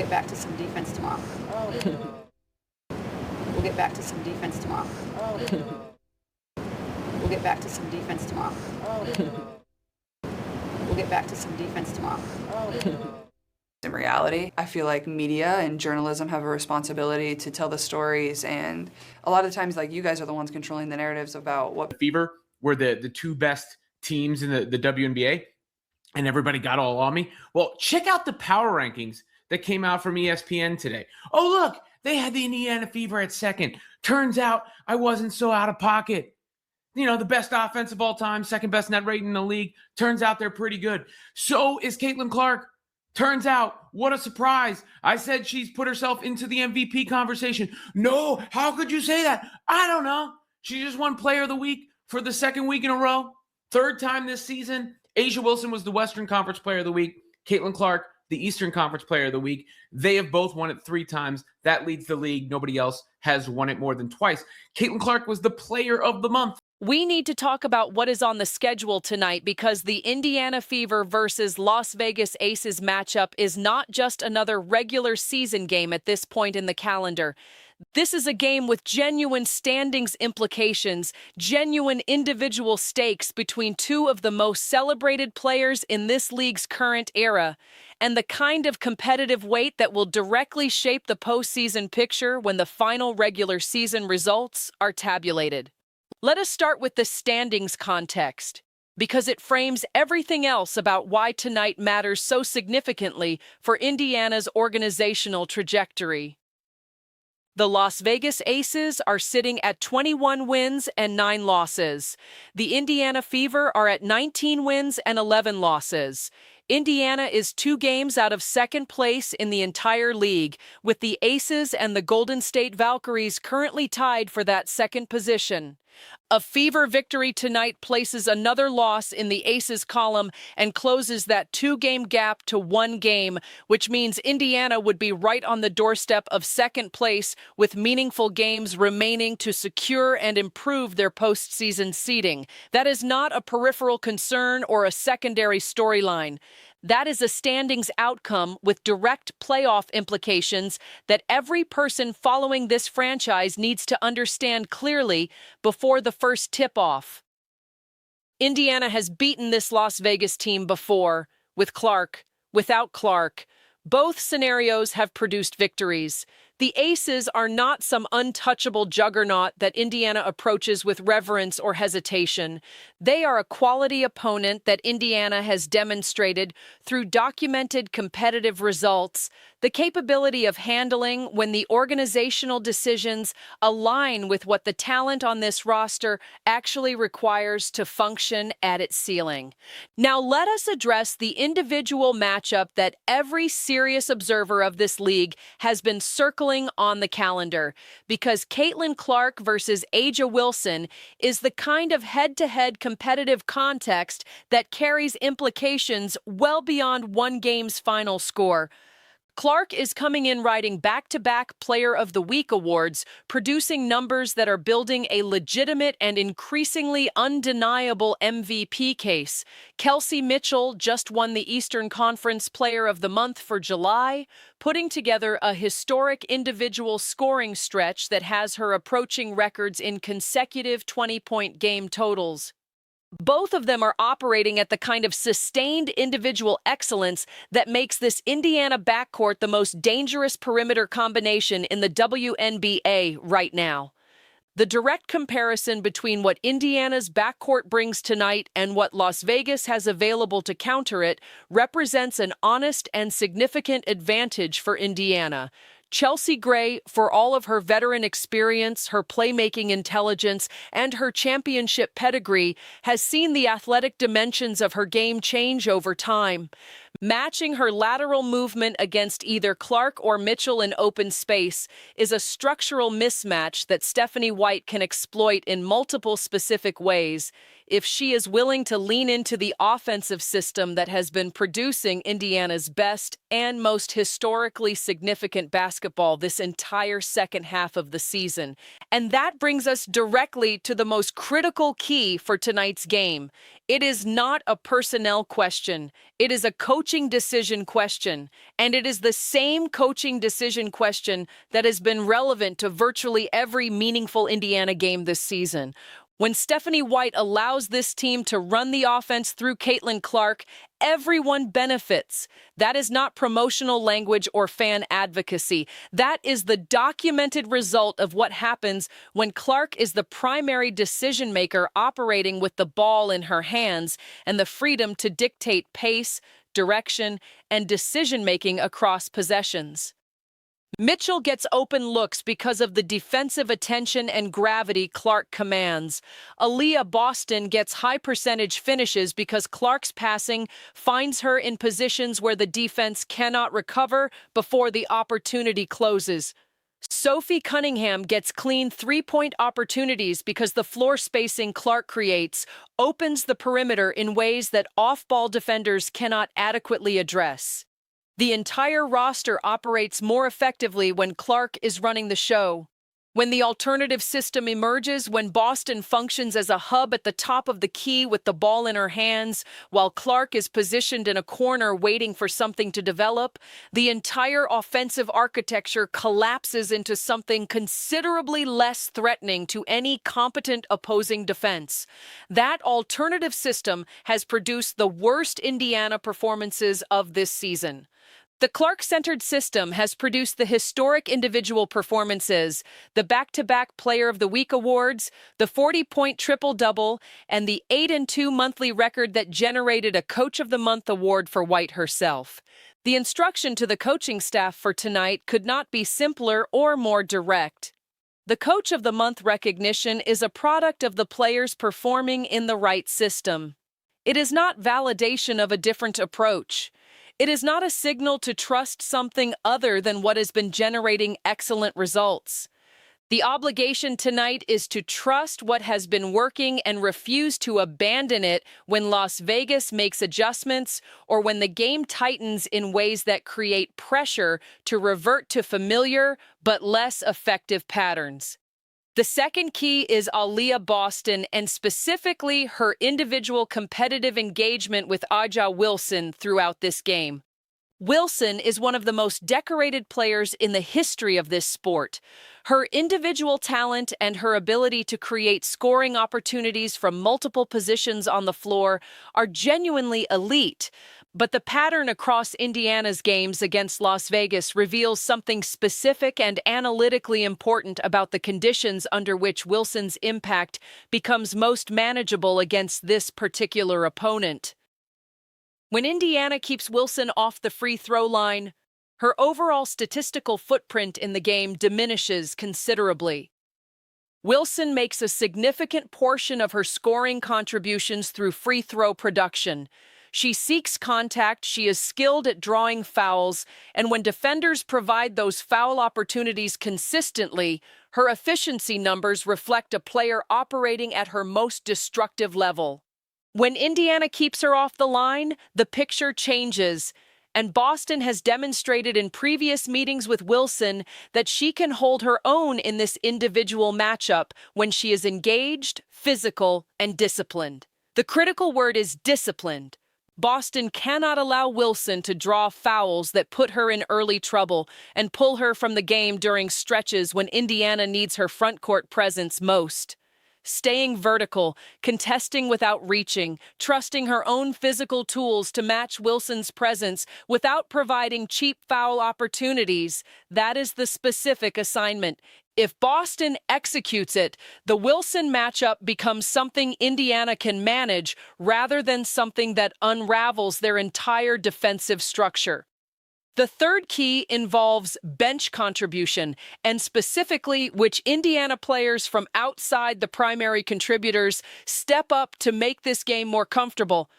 get back to some defense tomorrow. We'll get back to some defense tomorrow. We'll get back to some defense tomorrow. We'll get back to some defense tomorrow. In reality, I feel like media and journalism have a responsibility to tell the stories, and a lot of times, like, you guys are the ones controlling the narratives about what Fever were the two best teams in the WNBA, and everybody got all on me. Well, check out the power rankings that came out from ESPN today. Oh, look, they had the Indiana Fever at second. Turns out I wasn't so out of pocket. You know, the best offense of all time, second best net rating in the league. Turns out they're pretty good. So is Caitlin Clark. Turns out, what a surprise. I said she's put herself into the MVP conversation. No, how could you say that? I don't know. She just won Player of the Week for the second week in a row. Third time this season. A'ja Wilson was the Western Conference Player of the Week. Caitlin Clark, the Eastern Conference Player of the Week. They have both won it 3 times. That leads the league. Nobody else has won it more than twice. Caitlin Clark was the Player of the Month. We need to talk about what is on the schedule tonight, because the Indiana Fever versus Las Vegas Aces matchup is not just another regular season game at this point in the calendar. This is a game with genuine standings implications, genuine individual stakes between two of the most celebrated players in this league's current era, and the kind of competitive weight that will directly shape the postseason picture when the final regular season results are tabulated. Let us start with the standings context, because it frames everything else about why tonight matters so significantly for Indiana's organizational trajectory. The Las Vegas Aces are sitting at 21 wins and 9 losses. The Indiana Fever are at 19 wins and 11 losses. Indiana is 2 games out of second place in the entire league, with the Aces and the Golden State Valkyries currently tied for that second position. A Fever victory tonight places another loss in the Aces column and closes that 2-game gap to 1 game, which means Indiana would be right on the doorstep of second place with meaningful games remaining to secure and improve their postseason seeding. That is not a peripheral concern or a secondary storyline. That is a standings outcome with direct playoff implications that every person following this franchise needs to understand clearly before the first tip-off. Indiana has beaten this Las Vegas team before, with Clark, without Clark. Both scenarios have produced victories. The Aces are not some untouchable juggernaut that Indiana approaches with reverence or hesitation. They are a quality opponent that Indiana has demonstrated through documented competitive results, the capability of handling when the organizational decisions align with what the talent on this roster actually requires to function at its ceiling. Now let us address the individual matchup that every serious observer of this league has been circling on the calendar, because Caitlin Clark versus A'ja Wilson is the kind of head-to-head competitive context that carries implications well beyond one game's final score. Clark is coming in riding back-to-back Player of the Week awards, producing numbers that are building a legitimate and increasingly undeniable MVP case. Kelsey Mitchell just won the Eastern Conference Player of the Month for July, putting together a historic individual scoring stretch that has her approaching records in consecutive 20-point game totals. Both of them are operating at the kind of sustained individual excellence that makes this Indiana backcourt the most dangerous perimeter combination in the WNBA right now. The direct comparison between what Indiana's backcourt brings tonight and what Las Vegas has available to counter it represents an honest and significant advantage for Indiana. Chelsea Gray, for all of her veteran experience, her playmaking intelligence, and her championship pedigree, has seen the athletic dimensions of her game change over time. Matching her lateral movement against either Clark or Mitchell in open space is a structural mismatch that Stephanie White can exploit in multiple specific ways if she is willing to lean into the offensive system that has been producing Indiana's best and most historically significant basketball this entire second half of the season. And that brings us directly to the most critical key for tonight's game. It is not a personnel question. It is a coaching decision question. And it is the same coaching decision question that has been relevant to virtually every meaningful Indiana game this season. When Stephanie White allows this team to run the offense through Caitlin Clark, everyone benefits. That is not promotional language or fan advocacy. That is the documented result of what happens when Clark is the primary decision maker operating with the ball in her hands and the freedom to dictate pace, direction, and decision-making across possessions. Mitchell gets open looks because of the defensive attention and gravity Clark commands. Aaliyah Boston gets high-percentage finishes because Clark's passing finds her in positions where the defense cannot recover before the opportunity closes. Sophie Cunningham gets clean three-point opportunities because the floor spacing Clark creates opens the perimeter in ways that off-ball defenders cannot adequately address. The entire roster operates more effectively when Clark is running the show. When the alternative system emerges, when Boston functions as a hub at the top of the key with the ball in her hands, while Clark is positioned in a corner waiting for something to develop, the entire offensive architecture collapses into something considerably less threatening to any competent opposing defense. That alternative system has produced the worst Indiana performances of this season. The Clark-centered system has produced the historic individual performances, the back-to-back Player of the Week awards, the 40-point triple-double, and the 8-2 monthly record that generated a Coach of the Month award for White herself. The instruction to the coaching staff for tonight could not be simpler or more direct. The Coach of the Month recognition is a product of the players performing in the right system. It is not validation of a different approach. It is not a signal to trust something other than what has been generating excellent results. The obligation tonight is to trust what has been working and refuse to abandon it when Las Vegas makes adjustments or when the game tightens in ways that create pressure to revert to familiar but less effective patterns. The second key is Aaliyah Boston and specifically her individual competitive engagement with Aja Wilson throughout this game. Wilson is one of the most decorated players in the history of this sport. Her individual talent and her ability to create scoring opportunities from multiple positions on the floor are genuinely elite. But the pattern across Indiana's games against Las Vegas reveals something specific and analytically important about the conditions under which Wilson's impact becomes most manageable against this particular opponent. When Indiana keeps Wilson off the free throw line, her overall statistical footprint in the game diminishes considerably. Wilson makes a significant portion of her scoring contributions through free throw production. She seeks contact, she is skilled at drawing fouls, and when defenders provide those foul opportunities consistently, her efficiency numbers reflect a player operating at her most destructive level. When Indiana keeps her off the line, the picture changes, and Boston has demonstrated in previous meetings with Wilson that she can hold her own in this individual matchup when she is engaged, physical, and disciplined. The critical word is disciplined. Boston cannot allow Wilson to draw fouls that put her in early trouble and pull her from the game during stretches when Indiana needs her front court presence most. Staying vertical, contesting without reaching, trusting her own physical tools to match Wilson's presence without providing cheap foul opportunities, that is the specific assignment. If Boston executes it, the Wilson matchup becomes something Indiana can manage rather than something that unravels their entire defensive structure. The third key involves bench contribution, and specifically which Indiana players from outside the primary contributors step up to make this game more comfortable.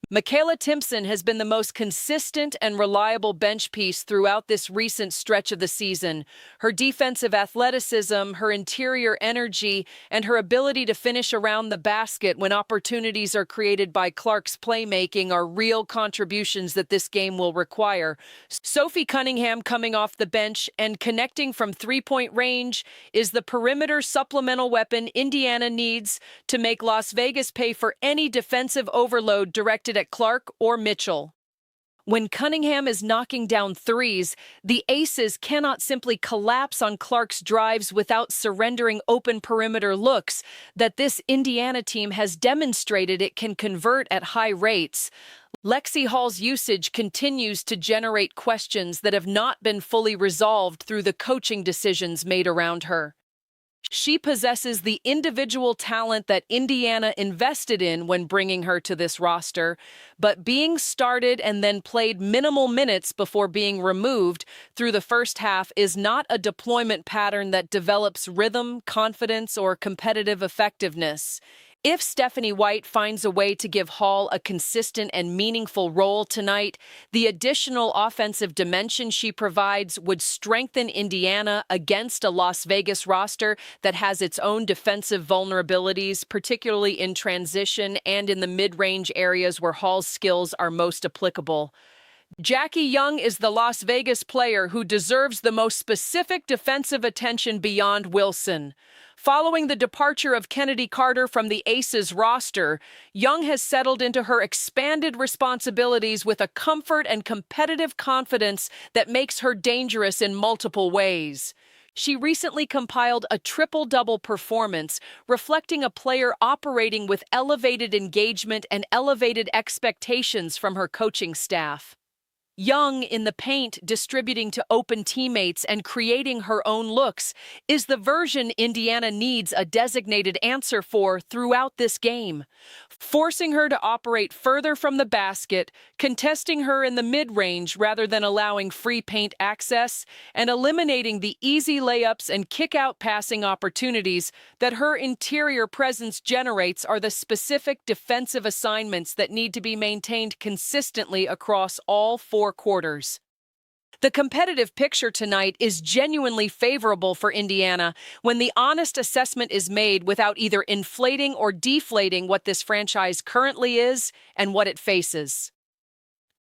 Michaela Timpson has been the most consistent and reliable bench piece throughout this recent stretch of the season. Her defensive athleticism, her interior energy, and her ability to finish around the basket when opportunities are created by Clark's playmaking are real contributions that this game will require. Sophie Cunningham, coming off the bench and connecting from three-point range, is the perimeter supplemental weapon Indiana needs to make Las Vegas pay for any defensive overload directed at Clark or Mitchell. When Cunningham is knocking down threes, the Aces cannot simply collapse on Clark's drives without surrendering open perimeter looks that this Indiana team has demonstrated it can convert at high rates. Lexi Hall's usage continues to generate questions that have not been fully resolved through the coaching decisions made around her. She possesses the individual talent that Indiana invested in when bringing her to this roster, but being started and then played minimal minutes before being removed through the first half is not a deployment pattern that develops rhythm, confidence, or competitive effectiveness. If Stephanie White finds a way to give Hall a consistent and meaningful role tonight, the additional offensive dimension she provides would strengthen Indiana against a Las Vegas roster that has its own defensive vulnerabilities, particularly in transition and in the mid-range areas where Hall's skills are most applicable. Jackie Young is the Las Vegas player who deserves the most specific defensive attention beyond Wilson. Following the departure of Kennedy Carter from the Aces roster, Young has settled into her expanded responsibilities with a comfort and competitive confidence that makes her dangerous in multiple ways. She recently compiled a triple-double performance, reflecting a player operating with elevated engagement and elevated expectations from her coaching staff. Young, in the paint, distributing to open teammates and creating her own looks, is the version Indiana needs a designated answer for throughout this game. Forcing her to operate further from the basket, contesting her in the mid-range rather than allowing free paint access, and eliminating the easy layups and kick-out passing opportunities that her interior presence generates are the specific defensive assignments that need to be maintained consistently across all four quarters. The competitive picture tonight is genuinely favorable for Indiana when the honest assessment is made without either inflating or deflating what this franchise currently is and what it faces.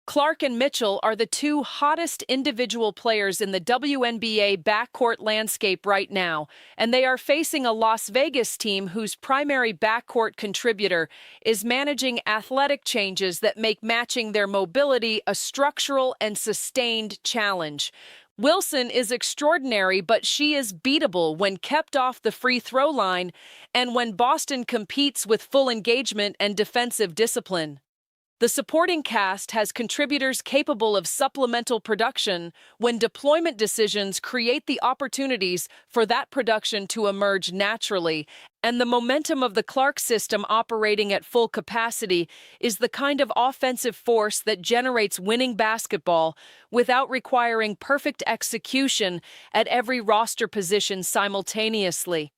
Clark and Mitchell are the two hottest individual players in the WNBA backcourt landscape right now, and they are facing a Las Vegas team whose primary backcourt contributor is managing athletic changes that make matching their mobility a structural and sustained challenge. Wilson is extraordinary, but she is beatable when kept off the free throw line and when Boston competes with full engagement and defensive discipline. The supporting cast has contributors capable of supplemental production when deployment decisions create the opportunities for that production to emerge naturally, and the momentum of the Clark system operating at full capacity is the kind of offensive force that generates winning basketball without requiring perfect execution at every roster position simultaneously.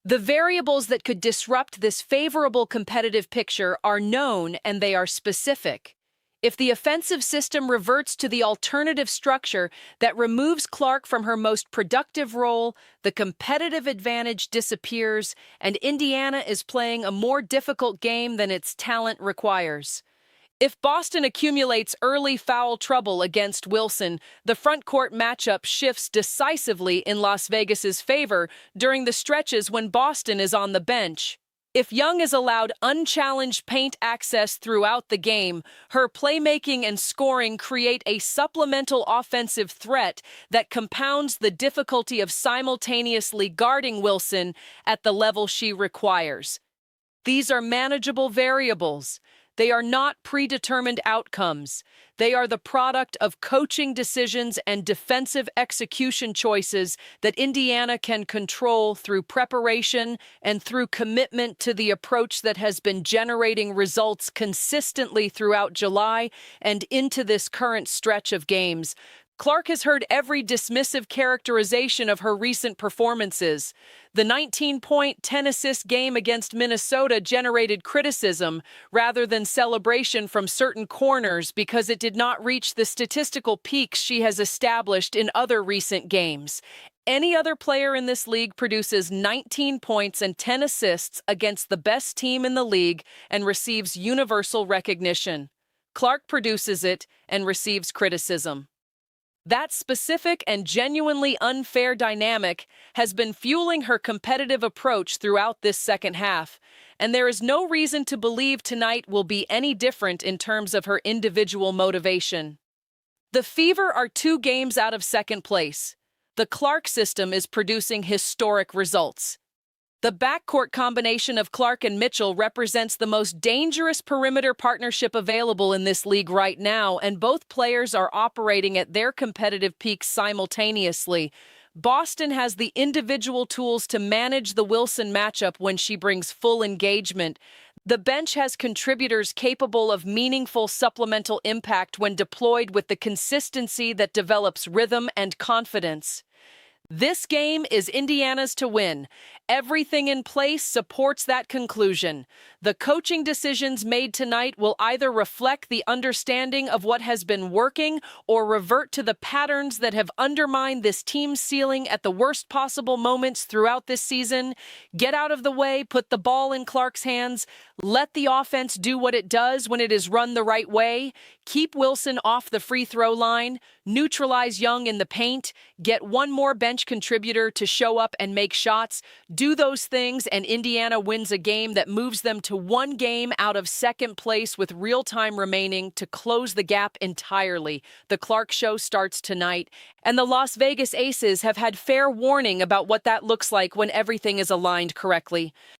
The variables that could disrupt this favorable competitive picture are known and they are specific. If the offensive system reverts to the alternative structure that removes Clark from her most productive role, the competitive advantage disappears and Indiana is playing a more difficult game than its talent requires. If Boston accumulates early foul trouble against Wilson, the front-court matchup shifts decisively in Las Vegas's favor during the stretches when Boston is on the bench. If Young is allowed unchallenged paint access throughout the game, her playmaking and scoring create a supplemental offensive threat that compounds the difficulty of simultaneously guarding Wilson at the level she requires. These are manageable variables. They are not predetermined outcomes. They are the product of coaching decisions and defensive execution choices that Indiana can control through preparation and through commitment to the approach that has been generating results consistently throughout July and into this current stretch of games. Clark has heard every dismissive characterization of her recent performances. The 19-point, 10-assist game against Minnesota generated criticism rather than celebration from certain corners because it did not reach the statistical peaks she has established in other recent games. Any other player in this league produces 19 points and 10 assists against the best team in the league and receives universal recognition. Clark produces it and receives criticism. That specific and genuinely unfair dynamic has been fueling her competitive approach throughout this second half, and there is no reason to believe tonight will be any different in terms of her individual motivation. The Fever are 2 games out of second place. The Clark system is producing historic results. The backcourt combination of Clark and Mitchell represents the most dangerous perimeter partnership available in this league right now, and both players are operating at their competitive peaks simultaneously. Boston has the individual tools to manage the Wilson matchup when she brings full engagement. The bench has contributors capable of meaningful supplemental impact when deployed with the consistency that develops rhythm and confidence. This game is Indiana's to win. Everything in place supports that conclusion. The coaching decisions made tonight will either reflect the understanding of what has been working or revert to the patterns that have undermined this team's ceiling at the worst possible moments throughout this season. Get out of the way, put the ball in Clark's hands, let the offense do what it does when it is run the right way, keep Wilson off the free throw line, neutralize Young in the paint, get one more bench contributor to show up and make shots. Do those things, and Indiana wins a game that moves them to 1 game out of second place with real time remaining to close the gap entirely. The Clark Show starts tonight, and the Las Vegas Aces have had fair warning about what that looks like when everything is aligned correctly.